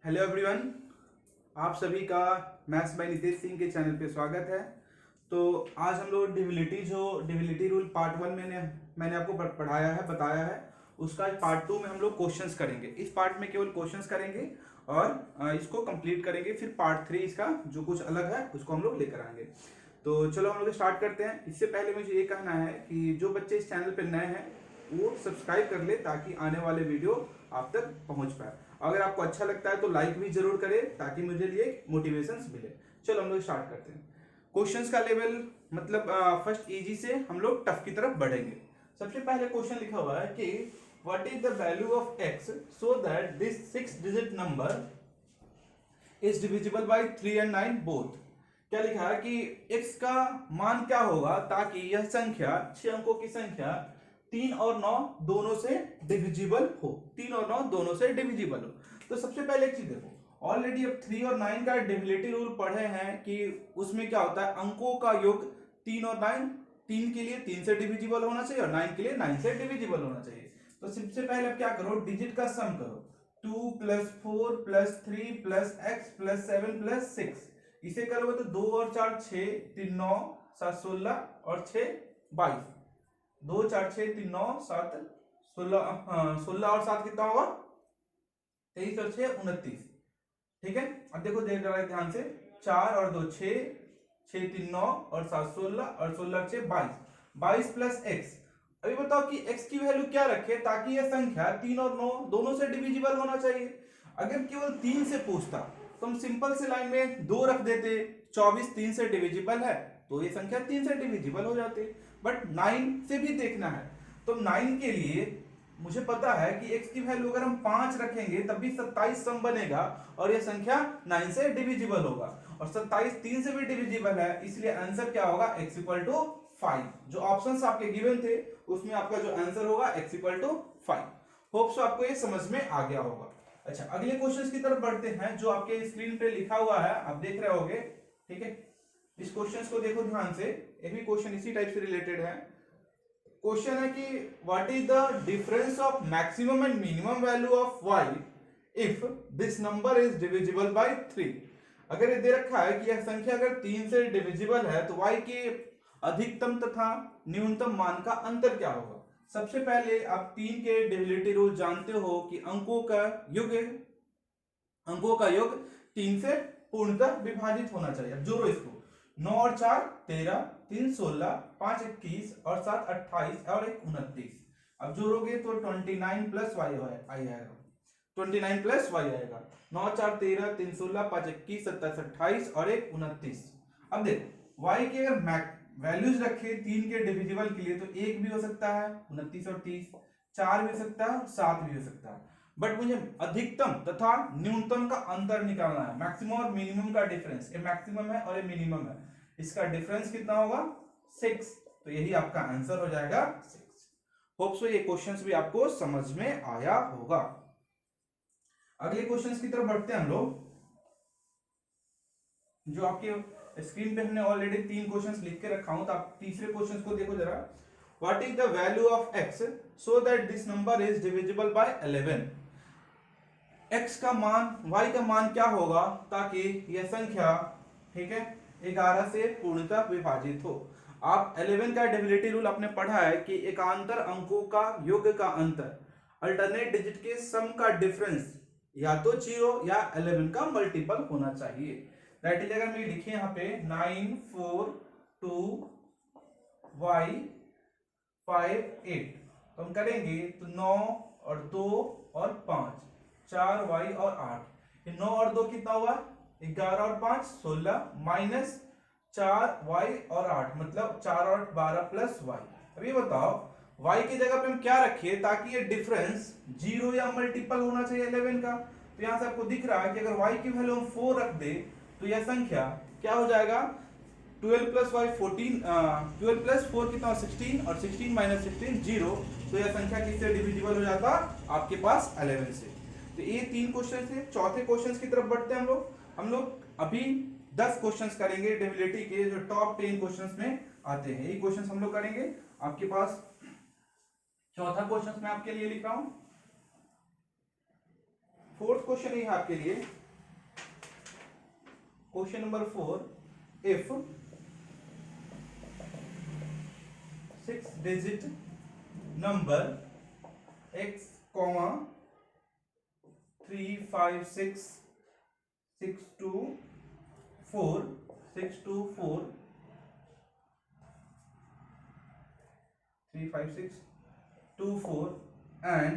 Hello everyone, आप सभी का मैथ्स बाय नितेश सिंह के चैनल पे स्वागत है। तो आज हम लोग डिविलिटी रूल पार्ट 1 मैंने आपको पढ़ाया है, बताया है। उसका पार्ट 2 में हम लोग क्वेश्चंस करेंगे। इस पार्ट में केवल क्वेश्चंस करेंगे और इसको कंप्लीट करेंगे। फिर पार्ट 3 इसका जो कुछ अलग है उसको हम लोग लेकर आएंगे। तो चलो हम लोग स्टार्ट करते हैं। इससे पहले मुझे ये कहना है कि जो बच्चे इस चैनल पर नए हैं वो सब्सक्राइब कर ले ताकि आने वाले वीडियो आप तक पहुंच पाए। अगर आपको अच्छा लगता है तो लाइक भी जरूर करें ताकि मुझे लिए मोटिवेशन मिले। चलो हम लोग स्टार्ट करते हैं। क्वेश्चंस का लेवल मतलब फर्स्ट इजी से हम लोग टफ की तरफ बढ़ेंगे। सबसे पहले क्वेश्चन लिखा हुआ है कि what is the value of x so that this 6 digit number is divisible by 3 and 9 both. क्या लिखा है कि x का मान क्या होगा ताकि यह संख्या 6 अंकों की संख्या 3 और 9 दोनों से डिविजिबल हो। 3 और 9 दोनों से डिविजिबल हो। तो सबसे पहले एक चीज देखो, ऑलरेडी अब 3 और 9 का डिविजिबिलिटी रूल पढ़े हैं कि उसमें क्या होता है, अंकों का योग 3 और 9, 3 के लिए 3 से डिविजिबल होना चाहिए और 9 के लिए 9 से डिविजिबल होना चाहिए। तो सबसे पहले अब क्या करो, डिजिट का सम करो। 2 + 4 + 3 + x + 7 + 6। इसे करोगे तो 2 और 4 6, 3 9, 7 16 और 6 22। 2 4 6 3 9 7 16, 16 और 7 कितना होगा, 23 और 6 29। ठीक है, अब देखो देख रहा है ध्यान से, 4 और 2 6, 6 3 9 और 7 16 और 16 6 22। 22 + x। अभी बताओ कि x की वैल्यू क्या रखे ताकि यह संख्या 3 और 9 दोनों से डिविजिबल होना चाहिए। अगर केवल 3 से पूछता तो हम सिंपल से लाइन में 2 रख देते। 24 3 से डिविजिबल है तो ये संख्या 3 से डिविजिबल हो जाती। बट 9 से भी देखना है तो 9 के लिए मुझे पता है कि x की वैल्यू अगर हम 5 रखेंगे तब भी 27 सम बनेगा और यह संख्या 9 से डिविजिबल होगा और 27 3 से भी डिविजिबल है, इसलिए आंसर क्या होगा, x = 5। जो ऑप्शंस आपके गिवन थे उसमें आपका जो आंसर होगा x = 5। होप सो आपको ये समझ में आ गया होगा। अच्छा, अगले क्वेश्चंस की तरफ बढ़ते हैं जो आपके स्क्रीन पे लिखा हुआ है, आप देख रहे होगे। ठीक है, इस क्वेश्चंस को देखो ध्यान से, ये भी क्वेश्चन इसी टाइप से रिलेटेड है। क्वेश्चन है कि what is the difference of maximum and minimum value of y if this number is divisible by 3। अगर ये दे रखा है कि यह संख्या अगर 3 से डिविजिबल है तो y के अधिकतम तथा न्यूनतम मान का अंतर क्या होगा। सबसे पहले आप 3 के डिविजिबिलिटी रूल जानते हो कि अंकों का योग 3 से पूर्णतः विभाजित होना चाहिए। अब जोड़ो इसको, 9 और 4 13, 3 16, 5 21 और 7 28 और 1 29। अब जोड़ोगे तो 29 + y आएगा। 29 + y आएगा। 9 4 13, 3 16, 5 21, 27 28 और 1 29। अब देखो y के अगर वैल्यूज रखे 3 के डिविजिबल के लिए तो 1 भी हो सकता है 29 और 30, 4 भी हो सकता है 7 भी हो सकता है। बट मुझे अधिकतम तथा न्यूनतम का अंतर निकालना है, मैक्सिमम और मिनिमम का डिफरेंस। ये मैक्सिमम है और ये मिनिमम है, इसका डिफरेंस कितना होगा, 6। तो यही आपका आंसर हो जाएगा 6। होप सो ये क्वेश्चंस भी आपको समझ में आया होगा। अगले क्वेश्चंस की तरफ बढ़ते हैं हम लोग, जो आपके स्क्रीन पे हमने ऑलरेडी 3 क्वेश्चंस लिख के रखा हूं, तो आप तीसरे क्वेश्चंस को देखो जरा। What is the value of x so that this number is divisible by 11। x का मान, y का मान क्या होगा ताकि यह संख्या, ठीक है, 11 से पूर्णतः विभाजित हो। आप 11 का डिविजिबिलिटी रूल आपने पढ़ा है कि एकांतर अंकों का योग का अंतर, अल्टरनेट डिजिट के सम का डिफरेंस या तो 0 या 11 का मल्टीपल होना चाहिए। दैट इज, अगर मैं लिखे यहाँ पे 9 4 2 y 5 8 तो हम करेंगे तो 9 और 2 और 5, 4 y और 8। ये 9 और 2 कितना हुआ, 11 और 5 16 माइनस 4 y और 8 मतलब 4 और 8 12 प्लस y। अब ये बताओ y की जगह पे हम क्या रखिए ताकि ये डिफरेंस 0 या मल्टीपल होना चाहिए 11 का। तो यहां से आपको दिख रहा है कि अगर y की वैल्यू हम 4 रख दे तो यह संख्या क्या हो जाएगा, 12 + y 14, 12 + 4 कितना 16 और 16 - 16 0। तो यह संख्या किससे डिविजिबल हो जाता, आपके पास 11 से। तो ये 3 क्वेश्चन थे। चौथे क्वेश्चन की तरफ बढ़ते हैं हम लोग अभी 10 क्वेश्चंस करेंगे डिविजिबिलिटी के, जो टॉप 10 क्वेश्चंस में आते हैं। ये क्वेश्चंस हम लोग करेंगे। आपके पास चौथा क्वेश्चन मैं आपके लिए लिख रहा हूं। फोर्थ क्वेश्चन ये है आपके लिए question number 4, if 6-digit number x, 356 624 35624 and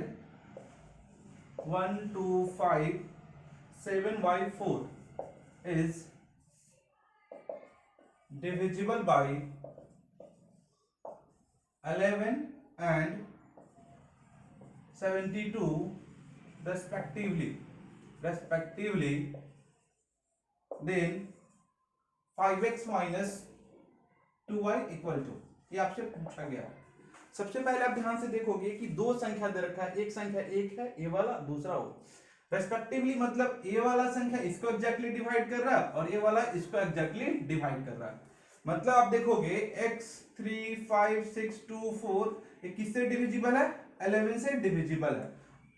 1257y4 is divisible by 11 and 72 respectively, then 5x minus 2y equal to, ये आपसे पूछा गया है। सबसे पहले आप ध्यान से देखोगे कि दो संख्या दे रखा है, एक संख्या एक है ए वाला, दूसरा ओ। रेस्पेक्टिवली मतलब ए वाला संख्या इसको एग्जैक्टली डिवाइड कर रहा है और ए वाला इसको एग्जैक्टली डिवाइड कर रहा है। मतलब आप देखोगे x 3 5 6 2 4 ये किससे डिविजिबल है? 11 से डिविजिबल है।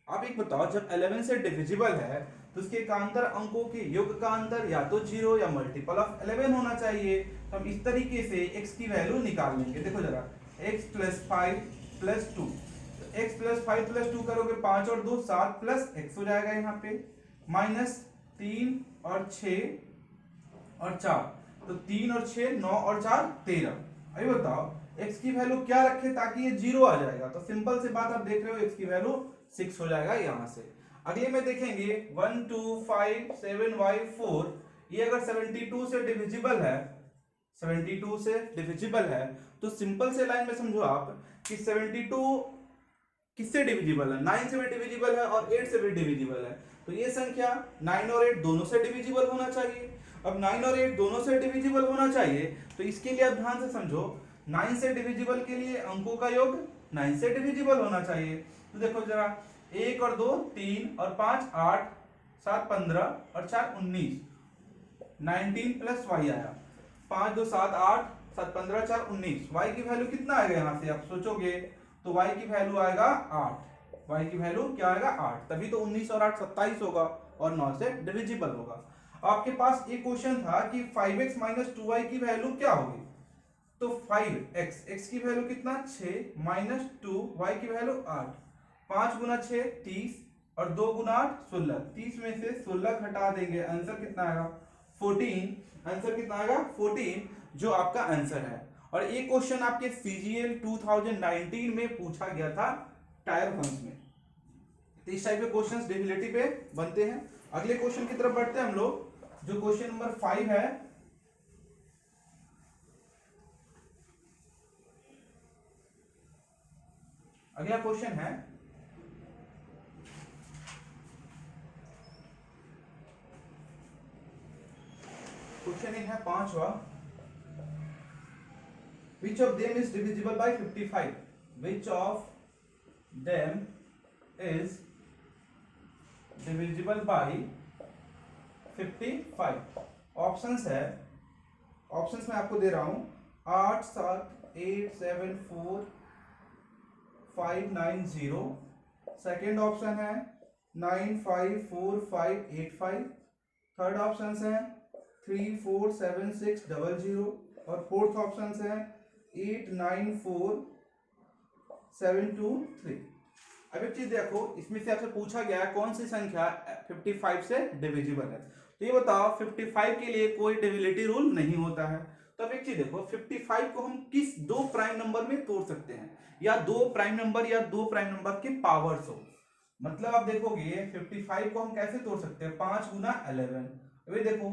आप एक बताओ, जब 11 से डिविजिबल है तो उसके एकांतर अंकों के योग का अंतर या तो 0 या मल्टीपल ऑफ 11 होना चाहिए। तो हम इस तरीके से x की वैल्यू निकाल लेंगे। देखो जरा, x + 5 + 2, तो x + 5 + 2 करोगे 5 और 2 7 प्लस x हो जाएगा यहाँ पे, -3 और 6 और 4, तो 3 और 6 9 और 4 13। अभी बताओ x की वैल्यू क्या रखे ताकि ये 0 आ जाएगा? तो सिंपल सी बात, आप देख रहे हो x की वैल्यू 6 हो जाएगा यहाँ से। अगले में देखेंगे 1257y4, ये अगर 72 से डिविजिबल है, 72 से डिविजिबल है तो सिंपल से लाइन में समझो आप कि 72 किससे डिविजिबल है? 9 से भी डिविजिबल है और 8 से भी डिविजिबल है। तो ये संख्या 9 और 8 दोनों से डिविजिबल होना चाहिए। अब 9 और 8 दोनों से डिविजिबल होना चाहिए तो इसके लिए आप ध्यान से समझो, 9 से डिविजिबल के लिए अंकों का योग 9 से डिविजिबल होना चाहिए। तो देखो जरा, 1 और 2 3 और 5 8 7 15 और 4 19, 19 प्लस y आया, 5 2 7 8 7 15 4 19, y की वैल्यू कितना आएगा यहाँ से आप सोचोगे तो y की वैल्यू आएगा 8, y की वैल्यू क्या आएगा 8, तभी तो 19 और 8 27 होगा और 9 से डिविजिबल होगा। आपके पास एक क्वेश्चन था कि 5x - 2y की वैल्यू क्या होगी? तो 5x, x की वैल्यू कितना 6 - 2 y की वैल्यू 8, 5 गुना 6 30 और 2 गुना 8 16, 30 में से 16 घटा देंगे, आंसर कितना आएगा 14, आंसर कितना आएगा 14, जो आपका आंसर है। और एक क्वेश्चन आपके CGL 2019 में पूछा गया था टायर 1 में। तो इस टाइप के क्वेश्चंस डिविजिबिलिटी पे बनते हैं। अगले क्वेश्चन की तरफ बढ़ते हैं हम लोग, जो क्वेश्चन नंबर 5 है। अगला क्वेश्चन है, क्वेश्चन है 5वां, which of them is divisible by 55? which of them is divisible by 55? Options है, ऑप्शंस मैं आपको दे रहा हूं 8 7 8 7 4 5 9 0, सेकेंड ऑप्शन है 9 5 4 5 8 5, थर्ड ऑप्शन है 3 4 7 6 0 0 और फोर्थ ऑप्शन है 8 9 4 7 2 3। अब एक चीज देखो, इसमें से आपसे पूछा गया है कौन सी संख्या 55 से डिविजिबल है। तो ये बताओ 55 के लिए कोई डिविजिबिलिटी रूल नहीं होता है। तो अब एक चीज देखो, 55 को हम किस दो प्राइम नंबर में तोड़ सकते हैं, या दो प्राइम नंबर या दो प्राइम नंबर के पावर्स हो। मतलब आप देखोगे 55 को हम कैसे तोड़ सकते हैं, 5 गुना 11। अभी देखो,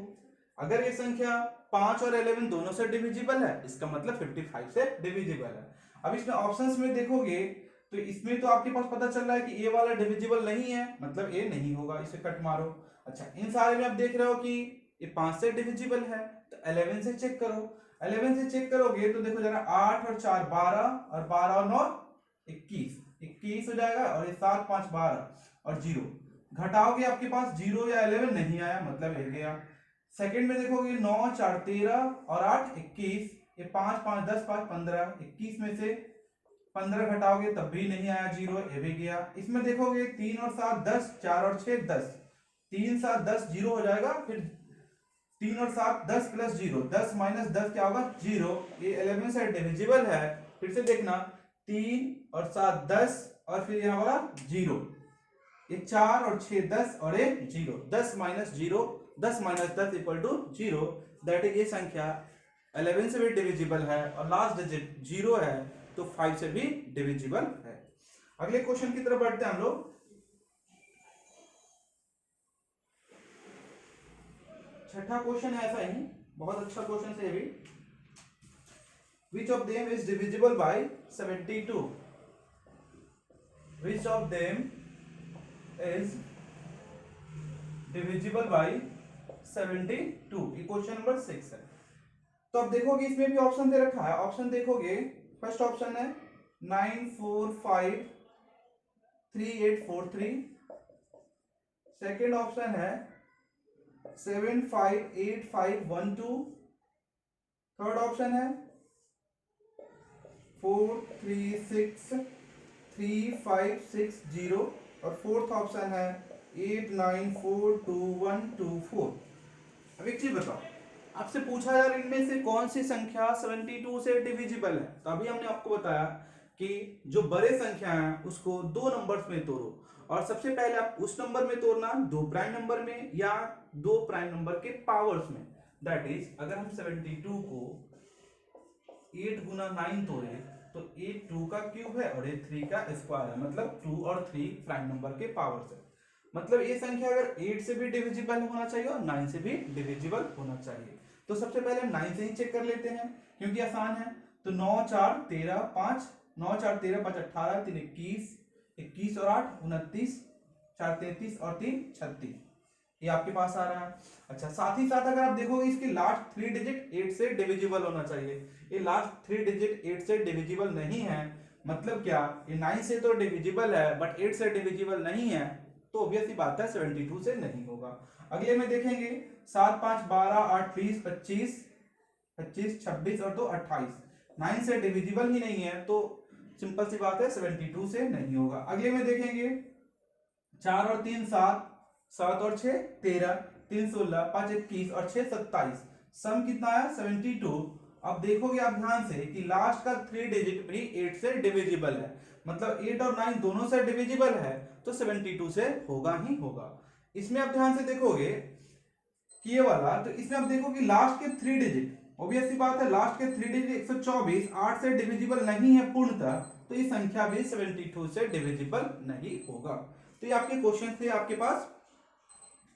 अगर ये संख्या 5 और 11 दोनों से डिविजिबल है, इसका मतलब 55 से डिविजिबल है। अब इसमें ऑप्शंस में देखोगे तो इसमें तो आपके पास पता चल रहा है कि ए वाला डिविजिबल नहीं है, मतलब ए नहीं होगा, इसे कट मारो। अच्छा, इन सारे में आप देख रहे हो कि ये 5 से डिविजिबल है, तो 11 से चेक करो। 11 से चेक करोगे तो देखो जरा, 8 और 4 12 और 12 और 9 21 हो जाएगा, और ये 7 5 12 और 0 घटाओगे, आपके पास 0 या 11 नहीं आया, मतलब ये गया। सेकंड में देखोगे 9 4 13 और 8 21, ये 5 5 10 5 15, 21 में से 15 घटाओगे तब भी नहीं आया, 0, ये भी गया। इसमें देखोगे 3 और 7 10, 4 और 6 10, 3 7 10 0 हो जाएगा, फिर 3 और 7 10 प्लस 0, 10 माइनस 10 क्या होगा 0। ये 11 से डिविजिबल है। फिर से देखना 3 और 7 10 और फिर यहाँ होगा 0। ये 4 और 6 10 और ये 0, 10 minus 0, 10 minus 10 equal to 0। That is ये संख्या 11 से भी डिविजिबल है और लास्ट डिजिट 0 है, तो 5 से भी डिविजिबल है। अगले क्वेश्चन की तरफ बढ़ते हैं हम लोग। छठा क्वेश्चन है ऐसा ही, बहुत अच्छा क्वेश्चन है ये भी। Which of them is divisible by 72? Which of them is divisible by 72? ये क्वेश्चन नंबर 6 है। तो अब देखोगे इसमें भी ऑप्शन दे रखा है। ऑप्शन देखोगे, फर्स्ट ऑप्शन है 9453843। सेकेंड ऑप्शन है 758512। थर्ड ऑप्शन है 4363560 और फोर्थ ऑप्शन है 89422124। अब एक चीज बताओ, आपसे पूछा यार इनमें से कौन सी संख्या 72 से डिविजिबल है, तो अभी हमने आपको बताया कि जो बड़े संख्या है उसको दो नंबर्स में तोड़ो, और सबसे पहले आप उस नंबर में तोड़ना दो प्राइम नंबर में या दो प्राइम नंबर के पावर्स में। दैट इज अगर हम 72 को 8 गुना 9 तोड़े तो 8 2 का क्यूब है और 8 3 का स्क्वायर है, मतलब 2 और 3 प्राइम नंबर के पावर्स है। मतलब ये संख्या अगर 8 से भी डिविजिबल होना चाहिए और 9 से भी डिविजिबल होना चाहिए। तो सबसे पहले हम 9 से ही चेक कर लेते हैं क्योंकि आसान है। तो 9 4 13 5, 9 4 13 5 18, 3 21, 21 और 8 29, 4 33 और 3 36, ये आपके पास आ रहा है। अच्छा, साथ ही साथ अगर आप देखोगे इसके लास्ट 3 डिजिट 8 से डिविजिबल होना चाहिए। ये लास्ट 3 डिजिट 8 से डिविजिबल नहीं है, मतलब क्या, ये 9 से तो डिविजिबल है बट 8 से डिविजिबल नहीं है, तो ऑब्वियस ही बात है 72 से नहीं होगा। अगले में देखेंगे 7 5 12 8 20 25 25 26 और 2 28, 9 से डिविजिबल ही नहीं है, तो सिंपल सी बात है 72 से नहीं होगा। अगले में देखेंगे 4 और 3 7, 7 और 6 13, 3 16, 5 21 और 6 27, सम कितना है 72। अब देखोगे आप ध्यान से कि लास्ट का 3 डिजिट भी 8 से डिविजिबल है, मतलब 8 और 9 दोनों से डिविजिबल है, तो 72 से होगा ही होगा। इसमें आप ध्यान से देखोगे कि ये वाला, तो इसमें आप देखोगे लास्ट के 3 डिजिट, ऑब्वियस सी बात है लास्ट के 3 डिजिट 124 8 से डिविजिबल नहीं है पूर्णतः, तो ये संख्या भी 72 से डिविजिबल नहीं होगा। तो ये आपके क्वेश्चन थे आपके पास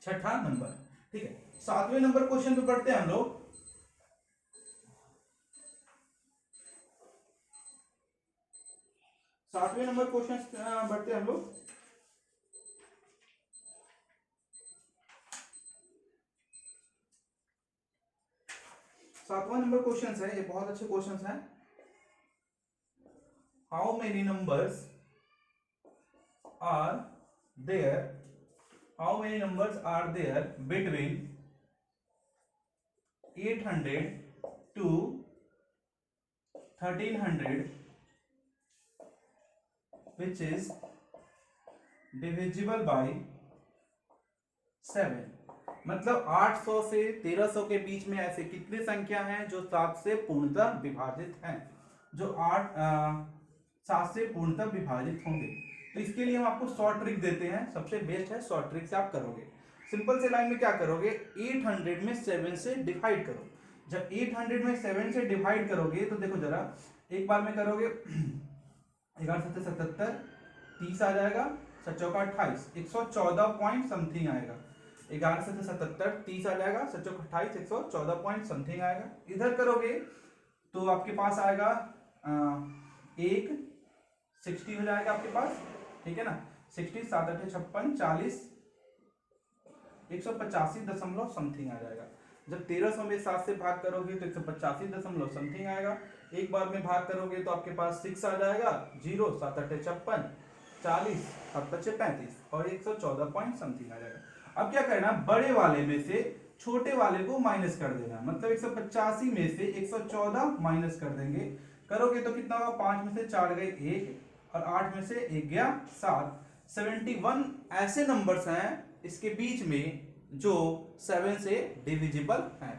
छठा नंबर। ठीक है, सातवें नंबर क्वेश्चन पे पढ़ते हैं हम लोग। सातवें नंबर क्वेश्चन बढ़ते हैं हम लोग। सातवां नंबर क्वेश्चन है, ये बहुत अच्छे क्वेश्चन है। How many numbers are there, how many numbers are there between 800 to 1300 which is divisible by 7। मतलब 800 से 1300 के बीच में ऐसे कितनी संख्या हैं जो 7 से पूर्णतः विभाजित हैं, जो 7 से पूर्णतः विभाजित होंगे। तो इसके लिए हम आपको शॉर्ट ट्रिक देते हैं, सबसे बेस्ट है शॉर्ट ट्रिक से आप करोगे। सिंपल से लाइन में क्या करोगे, 800 में 7 से डिवाइड करो। जब 800 में 7 से डिवाइड करोगे तो देखो जरा, एक बार में करोगे 11 7 77, 30 आ जाएगा, 7 चौका 28, 114 पॉइंट समथिंग आएगा। 11 से 77, 30 आ जाएगा, 7 चौका 28, 114 पॉइंट समथिंग आएगा। इधर करोगे तो आपके पास आएगा एक 60 हो जाएगा आपके पास, ठीक है ना, 60 7 8 56 40, 185 दशमलव समथिंग आ जाएगा। जब 1300 में 7 से भाग करोगे तो 185 दशमलव समथिंग आएगा। एक बार में भाग करोगे तो आपके पास 6 आ जाएगा, 0 7 8 56 40 7 5 35 और 114 पॉइंट समथिंग आ जाएगा। अब क्या करना, बड़े वाले में से छोटे वाले को माइनस कर देना, मतलब 185 में से 114 माइनस कर देंगे। करोगे तो कितना होगा, 5 में से 4 गए 1 और 8 में से 1 गया 7। 71 ऐसे नंबर्स हैं इसके बीच में जो 7 से डिविजिबल है।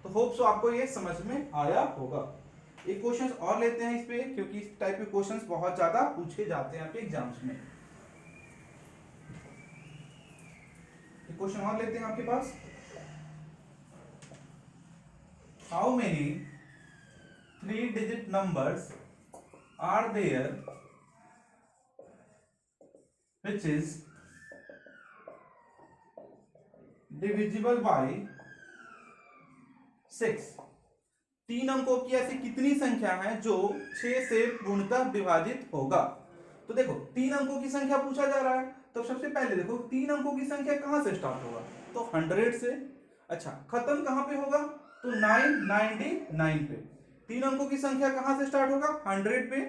तो होप सो आपको ये समझ में आया होगा। एक क्वेश्चन और लेते हैं इस पे, क्योंकि इस टाइप के क्वेश्चंस बहुत ज्यादा पूछे जाते हैं आपके एग्जाम्स में। एक क्वेश्चन और लेते हैं आपके पास, how many 3-digit numbers are there which is divisible by 6। 3 अंकों की ऐसी कितनी संख्या है जो 6 से पूर्णतः विभाजित होगा। तो देखो 3 अंकों की संख्या पूछा जा रहा है, तो सबसे पहले देखो 3 अंकों की संख्या कहां से स्टार्ट होगा, तो 100 से। अच्छा, खत्म कहां पे होगा, तो 999 पे। 3 अंकों की संख्या कहां से स्टार्ट होगा, 100 पे,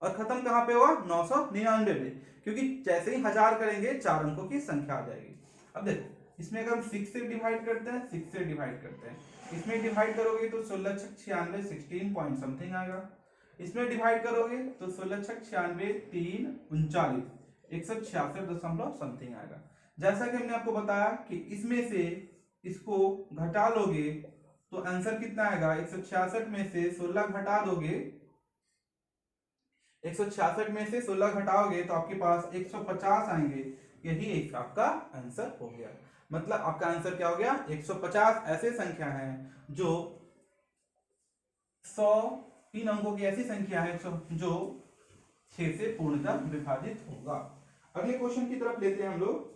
और खत्म कहां पे होगा, 999 पे, क्योंकि जैसे ही 1000 करेंगे 4 अंकों की संख्या आ जाएगी। अब देखो इसमें अगर हम 6 से डिवाइड करते हैं, 6 से डिवाइड करते हैं, इसमें डिवाइड करोगे तो 16 छक 96, 16 पॉइंट समथिंग आएगा। इसमें डिवाइड करोगे तो 16 छक 96, 3 39, 166 दशमलव समथिंग आएगा। जैसा कि हमने आपको बताया कि इसमें से इसको घटा लोगे तो आंसर कितना आएगा, 166 में से 16 घटा दोगे, 166 में से 16 घटाओगे तो आपके पास 150 आएंगे। यही एक आपका आंसर हो गया। मतलब आपका आंसर क्या हो गया, 150 ऐसे संख्या हैं जो 100 3 अंकों की ऐसी संख्या है जो 6 से पूर्णतः विभाजित होगा। अगले क्वेश्चन की तरफ लेते हैं हम लोग,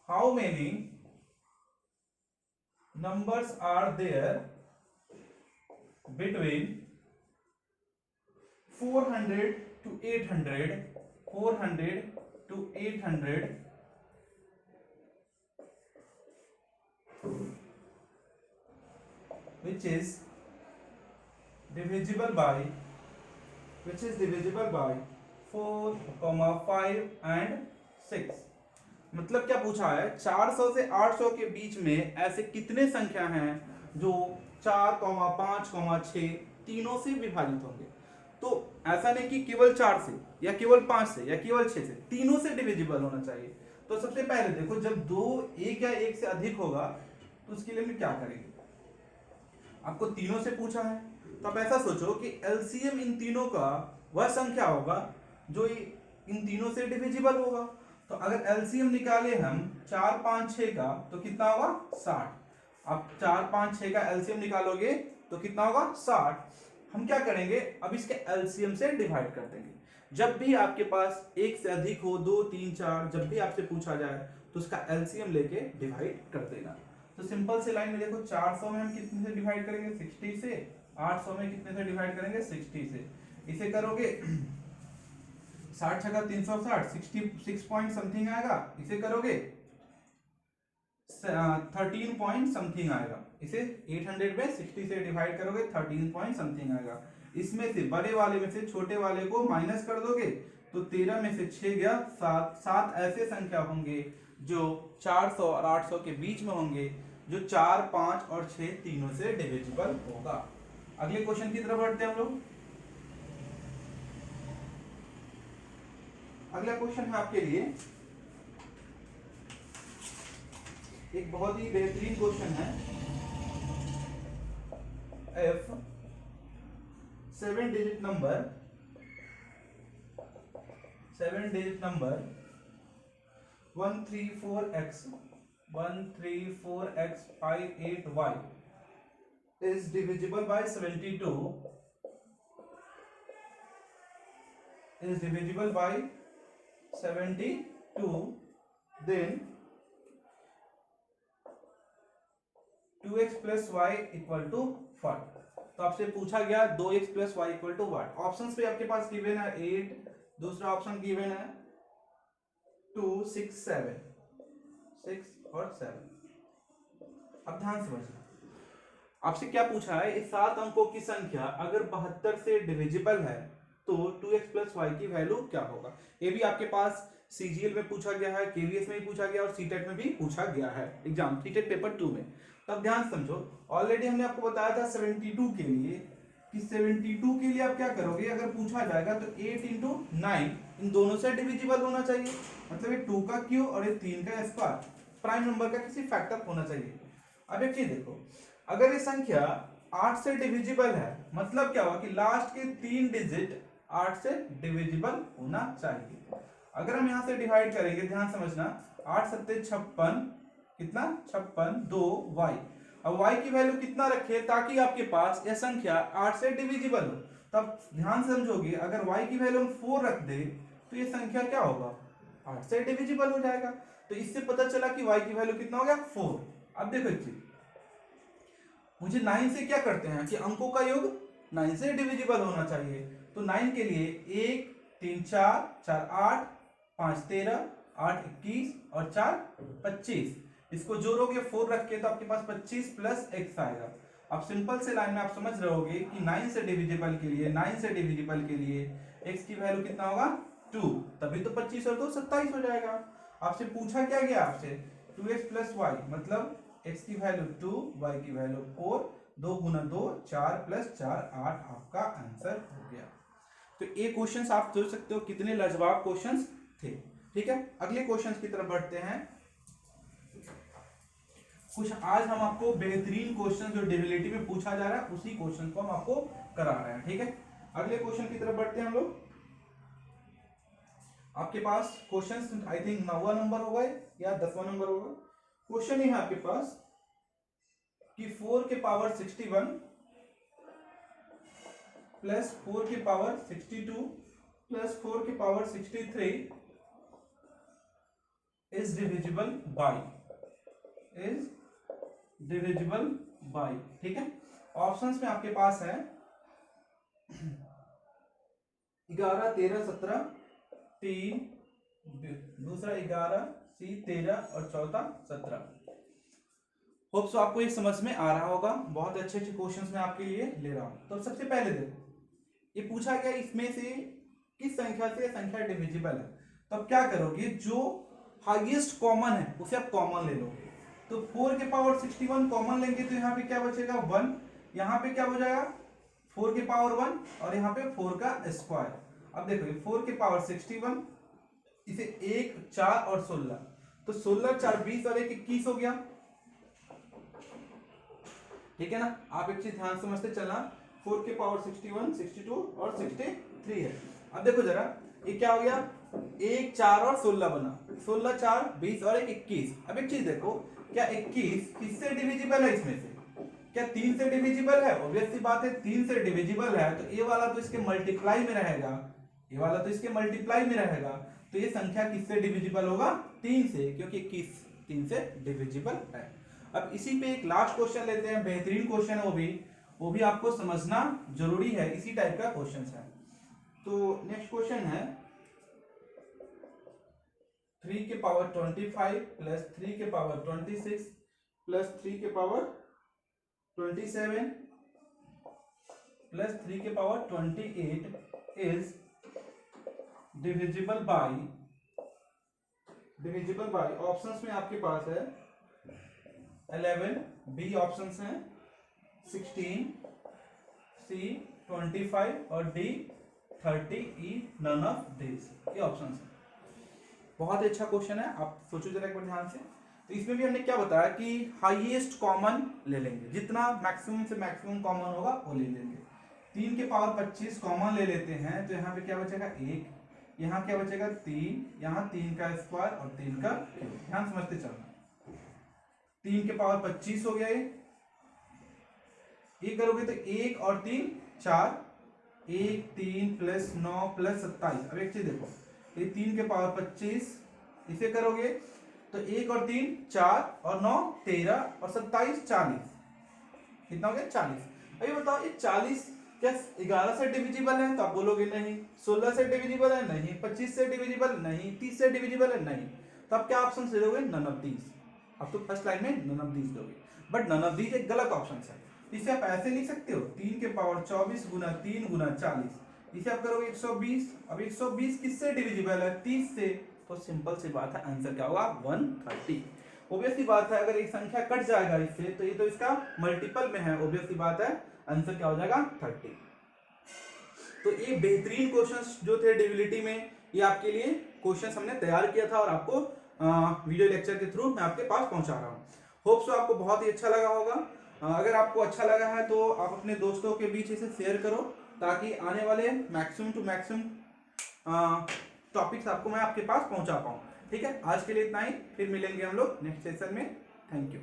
how many numbers are there between 400 to 800, 400 to 800 which is divisible by 4, 5 and 6। मतलब क्या पूछा है, 400 से 800 के बीच में ऐसे कितने संख्या हैं जो 4, 5, 6 तीनों से विभाजित होंगे। तो ऐसा नहीं कि केवल 4 से या केवल 5 से या केवल 6 से, तीनों से डिविजिबल होना चाहिए। तो सबसे पहले देखो, जब 2 एक या एक से अधिक होगा तो उसके लिए हम क्या करेंगे, आपको तीनों से पूछा है तो आप ऐसा सोचो कि एलसीएम इन तीनों का वह संख्या होगा जो इन तीनों से डिविजिबल होगा। तो अगर एलसीएम निकाले हम 4, 5, 6 का तो कितना होगा, 60। अब 4, 5, 6 का एलसीएम निकालोगे तो कितना होगा, 60। हम क्या करेंगे, अब इसके एलसीएम से डिवाइड कर देंगे। जब भी आपके पास एक से अधिक हो, 2, 3, 4, जब भी आपसे पूछा जाए तो उसका एलसीएम लेके डिवाइड कर देना। तो सिंपल से लाइन में देखो, 400 में हम कितने से डिवाइड करेंगे, 60 से। 800 में कितने से डिवाइड करेंगे, 60 से। इसे करोगे 60 छका 360, 66 पॉइंट समथिंग आएगा। इसे करोगे 13 पॉइंट समथिंग आएगा। इसे 800 में 60 से डिवाइड करोगे 13 पॉइंट समथिंग आएगा। इसमें से बड़े वाले में से छोटे वाले को माइनस कर दोगे तो 13 में से 6 गया 7। 7 ऐसे संख्या होंगे जो 400 और 800 के बीच में होंगे, जो 4, 5 और 6 तीनों से डिविजिबल होगा। अगले क्वेश्चन की तरफ बढ़ते हैं हम लोग। अगला क्वेश्चन है आपके लिए एक बहुत ही बेहतरीन क्वेश्चन है। If 7-digit number 134x58y is divisible by 72, then 2x plus y equal to what। तो आपसे पूछा गया 2x plus y equal to what। Options पे आपके पास गिवन है 8, दूसरा ऑप्शन गिवन है 2, 6, 7, 6 और 7। अब ध्यान समझना, आपसे क्या पूछा है, इस 7 अंकों की संख्या अगर 72 से डिविजिबल है तो 2x plus y की वैल्यू क्या होगा। ये भी आपके पास सीजीएल में पूछा गया है, केवीएस में भी पूछा गया और सीटेट में भी पूछा गया है एग्जाम सीटेट पेपर 2 में। तब ध्यान समझो, ऑलरेडी हमने आपको बताया था 72 के लिए कि 72 के लिए आप क्या करोगे, अगर पूछा जाएगा तो 8 × 9 इन दोनों से डिविजिबल होना चाहिए। मतलब ये 2 का क्यूब और ये 3 का स्क्वायर, प्राइम नंबर का किसी फैक्टर होना चाहिए। अब एक चीज देखो, अगर ये संख्या 8 से डिविजिबल है, मतलब क्या हुआ कि लास्ट के 3 डिजिट 8 से डिविजिबल होना चाहिए। अगर हम यहां से डिवाइड करेंगे, ध्यान समझना, 8 सत्ते 56, कितना 56, 2 y। अब y की वैल्यू कितना रखे ताकि आपके पास यह संख्या 8 से डिविजिबल हो। तब ध्यान समझोगे, अगर y की वैल्यू हम 4 रख दे तो ये संख्या क्या होगा, 8 से डिविजिबल हो जाएगा। तो इससे पता चला कि y की वैल्यू कितना हो गया, 4। अब देखो एक चीज, मुझे 9 से क्या करते हैं कि अंकों का योग 9 से डिविजिबल होना चाहिए। तो 9 के लिए 1 3 4 4 8 5 13 8 21 और 4 25, इसको जोड़ोगे 4 रख के तो आपके पास 25 प्लस x आएगा। अब सिंपल से लाइन में आप समझ रहे होगे कि 9 से डिविजिबल के लिए, 9 से डिविजिबल के लिए x की वैल्यू कितना होगा, 2, तभी तो 25 और 2 27 हो जाएगा। आपसे पूछा क्या गया, आपसे 2x प्लस वाई, मतलब x की वैल्यू 2, y की वैल्यू 4, 2 गुना 2 4 प्लस 4 8 आपका आंसर हो गया। तो ये क्वेश्चंस आप सोच सकते हो कितने लाजवाब क्वेश्चंस थे। ठीक है, अगले क्वेश्चंस की तरफ बढ़ते हैं। कुछ आज हम आपको बेहतरीन क्वेश्चन जो डिविलिटी में पूछा जा रहा है उसी क्वेश्चन को हम आपको करा रहे हैं। ठीक है, अगले क्वेश्चन की तरफ बढ़ते हैं हम लोग। आपके पास क्वेश्चन आई थिंक 9वां नंबर होगा या 10वां नंबर होगा। क्वेश्चन है आपके पास कि 4 के पावर 61 प्लस 4 के पावर 62 प्लस 4 के power 63 is divisible by, is divisible by. ठीक है, ऑप्शंस में आपके पास है 11 13 17, 3, दूसरा 11, सी 13 और चौथा 17। होप सो आपको ये समझ में आ रहा होगा। बहुत अच्छे अच्छे क्वेश्चंस मैं आपके लिए ले रहा हूं। तो सबसे पहले देखो, ये पूछा गया इसमें से किस संख्या से संख्या डिविजिबल है। तो अब क्या करोगे, जो हाईएस्ट कॉमन है उसे आप कॉमन ले लोगे। तो 4 के पावर 61 कॉमन लेंगे तो यहाँ पे क्या बचेगा, 1, यहाँ पे क्या हो जाएगा 4 के पावर 1 और यहाँ पे 4 का स्क्वायर। अब देखो 4 के पावर 61, इसे 1 4 और 16, तो 16 4 20 और 1 21 हो गया। ठीक है ना, आप एक चीज ध्यान समझते चलना, 4 के पावर 61 62 और 63 है। अब देखो जरा, ये क्या हो गया, 1 4 और 16 बना, 16 4 20 और 1 21। अब एक चीज देखो, क्या 21 किससे डिविजिबल है, इसमें से क्या 3 से डिविजिबल है। ऑब्वियस सी बात है 3 से डिविजिबल है तो ये वाला तो इसके मल्टीप्लाई में रहेगा, ये वाला तो इसके मल्टीप्लाई में रहेगा। तो ये संख्या किससे डिविजिबल होगा, 3 से, क्योंकि 21 3 से डिविजिबल है। अब इसी पे एक लास्ट क्वेश्चन लेते हैं, बेहतरीन क्वेश्चन है वो भी आपको समझना जरूरी है, इसी टाइप का क्वेश्चन है। तो नेक्स्ट क्वेश्चन है 3 के पावर 25 प्लस 3 के पावर 26 प्लस 3 के पावर 27 प्लस 3 के power 28 is divisible by, options में आपके पास है 11, बी ऑप्शंस हैं 16, सी 25 और D 30, E none of this, ये ऑप्शंस हैं। बहुत ही अच्छा क्वेश्चन है, आप सोचो जरा एक बार ध्यान से। तो इसमें भी हमने क्या बताया कि हाईएस्ट कॉमन ले लेंगे, जितना मैक्सिमम से मैक्सिमम कॉमन होगा वो ले लेंगे। 3 के पावर 25 कॉमन ले लेते हैं तो यहाँ पे क्या बचेगा 1, यहाँ क्या बचेगा 3, यहाँ 3 का स्क्वायर और 3 का क्यूब। ध्यान समझते चलना, 3 के पावर 25 हो गया, ये करोगे तो 1 और 3 4, 1 3 प्लस 9 प्लस 27। अब एक चीज देखो, ये 3 के पावर 25, इसे करोगे तो 1 और 3 4 और 9 13 और 27 40, कितना हो गया 40। अभी बताओ ये 40 क्या 11 से डिविजिबल है, तो आप बोलोगे नहीं। 16 से डिविजिबल है नहीं, 25 से डिविजिबल नहीं, 30 से डिविजिबल है नहीं। तो आप क्या ऑप्शन ले दोगे, नन ऑफ दीज। अब तो फर्स्ट लाइन में नन ऑफ दीज दोगे, बट नन ऑफ दीज एक गलत ऑप्शन है। इसे आप ऐसे लिख सकते हो 3 के पावर 24 गुना 3 गुना 40, इसे आप करोगे 120। अब 120 किससे डिविजिबल है, 30 से, तो सिंपल सी बात है आंसर क्या होगा 130। ऑब्वियस सी बात है अगर एक संख्या कट जाएगा इससे तो ये तो इसका मल्टीपल में है, ऑब्वियस सी बात है आंसर क्या हो जाएगा 30। तो ये बेहतरीन क्वेश्चंस जो थे डिविलिटी में, ये आपके लिए क्वेश्चंस हमने तैयार किया था और आपको वीडियो लेक्चर के थ्रू मैं आपके पास पहुंचा रहा हूँ। होप सो आपको बहुत ही अच्छा लगा होगा। अगर आपको अच्छा लगा है तो आप अपने दोस्तों के बीच इसे शेयर करो, ताकि आने वाले मैक्सिमम टू मैक्सिमम टॉपिक्स आपको मैं आपके पास पहुंचा पाऊँ। ठीक है, आज के लिए इतना ही, फिर मिलेंगे हम लोग नेक्स्ट सेशन में। Thank you.